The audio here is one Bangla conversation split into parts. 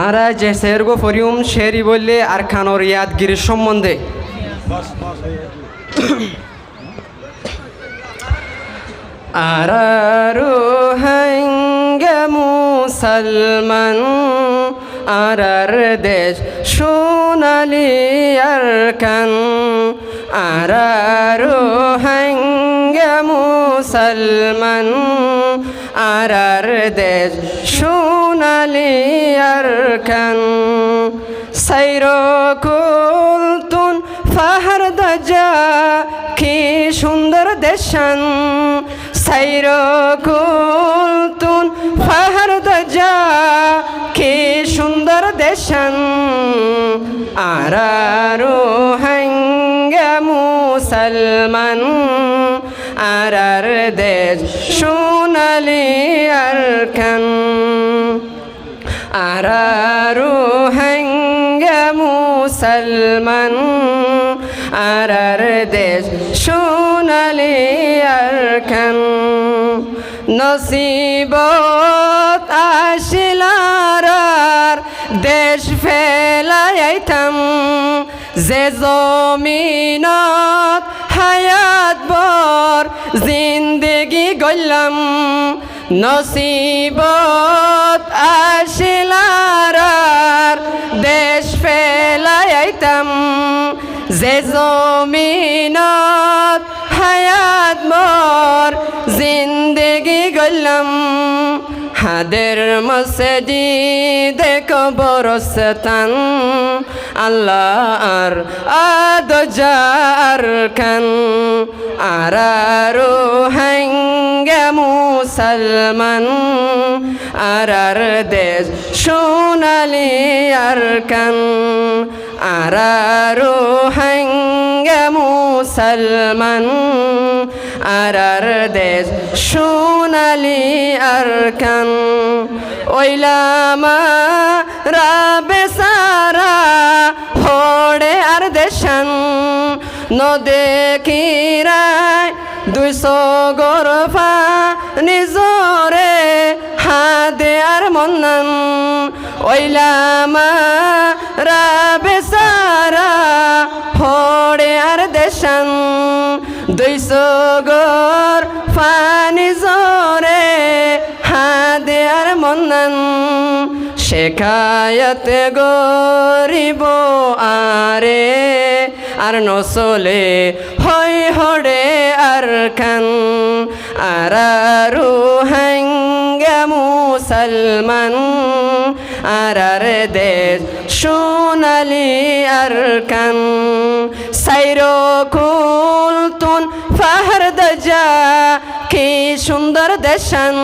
আর যে শেরগো ফরিউম শেরি বললে আর খানোর ইয়াদগিরির সম্বন্ধে আরারু হাঙ্গে মুসলমান আরার দেশ সোনালি আরকান আরারু হাঙ্গে মুসলমান আরার দেশ সোনালি আরকান সাইরো কুলতুন ফাহার দজা কি সুন্দর দেশান সাইরো কুলতুন ফাহার দজা কি সুন্দর দেশান আরারু হাঙ্গে মুসলমান আরার দেশ সোনালি আরকান আরারু হাঙ্গে মুসলমান আরার দেশ সোনালি আরকান নসিবত আসিলার দেশ ফেলাইতাম যে জমিনত হায়াত বর জিন্দেগি গল্লাম নসিবত আসিলার দেশ ফেলাইতাম যে জমিনত হায়াত মোর জিন্দেগি গল্লাম হাদের মসজিদ কবরস্তান আল্লাহর আদজার খান আরারু হাঙ্গে মুসলমান আরার দেশ সোনালি আরকান আরারু হাঙ্গে মুসলমান আরার দেশ সোনালি আরকান ওইলামা রাবে সারা হড়ে আর দেশান নদেখিরায় 200 গরফা নিজরে হাদে আর মন্নান ওইলামা রাবে সারা হড়ে আর দেশান 200 গরফা নিজরে হাদে আর মন্নান শেখায়ত গরিব আরে আর নসলে হয় হড়ে আর খান আরারু হাঙ্গে মুসলমান আরার দেশ সোনালি আরকান সাইরো কুলতুন ফাহার দজা কি সুন্দর দেশান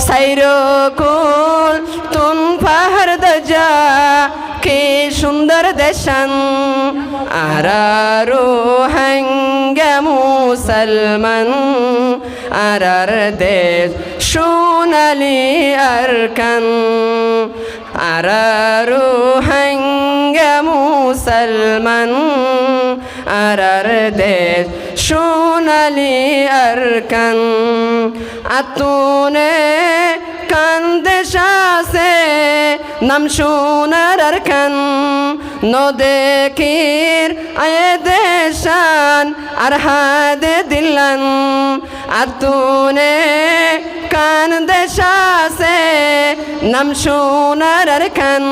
সাইরো কুলতুন ফাহার দজা কি সুন্দর দেশান আরারু হাঙ্গে মুসলমান আরার দেশ সোনালি আরকান আরারু হাঙ্গে মুসলমান আরার দেশ সোনালি আরকান আতুনে কান্দেশাসে নাম সোনার আরকান নদেখির আয়ে দেশান আর হাদে দিলান আতুনে কান দেশাসে নাম সোনার আরকান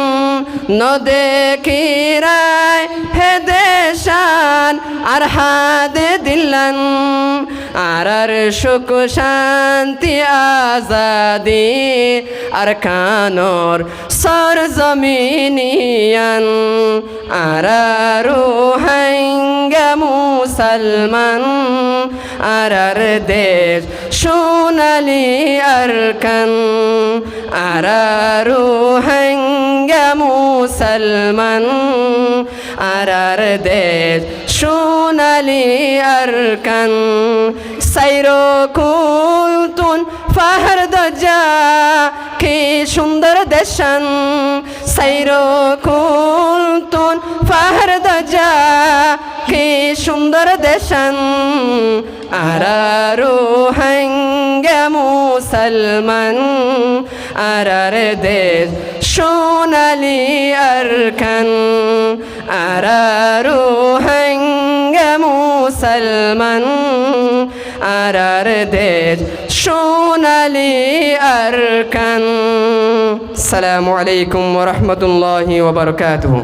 নদেখিরায় হে দেশান আর হাদে দিলান আর সুখ শান্তি আজাদি আর কানর সর জমিনিয়ান আরারু হাঙ্গে মুসলমান আরার দেশ সোনালি আরকান আরারু হাঙ্গে মুসলমান আরার দেশ সোনালি আরকান সাইরো কুলতুন ফাহার দজা কি সুন্দর দেশান সাইরো কুলতুন ফাহার দজা কি সুন্দর দেশান আরারু হাঙ্গে মুসলমান আরার দেশ সোনালি আরকান আরারু হাঙ্গে মুসলমান আরার দেশ সোনালি আরকান। আসসালামু আলাইকুম ওয়া রাহমাতুল্লাহি ওয়া বারাকাতুহু।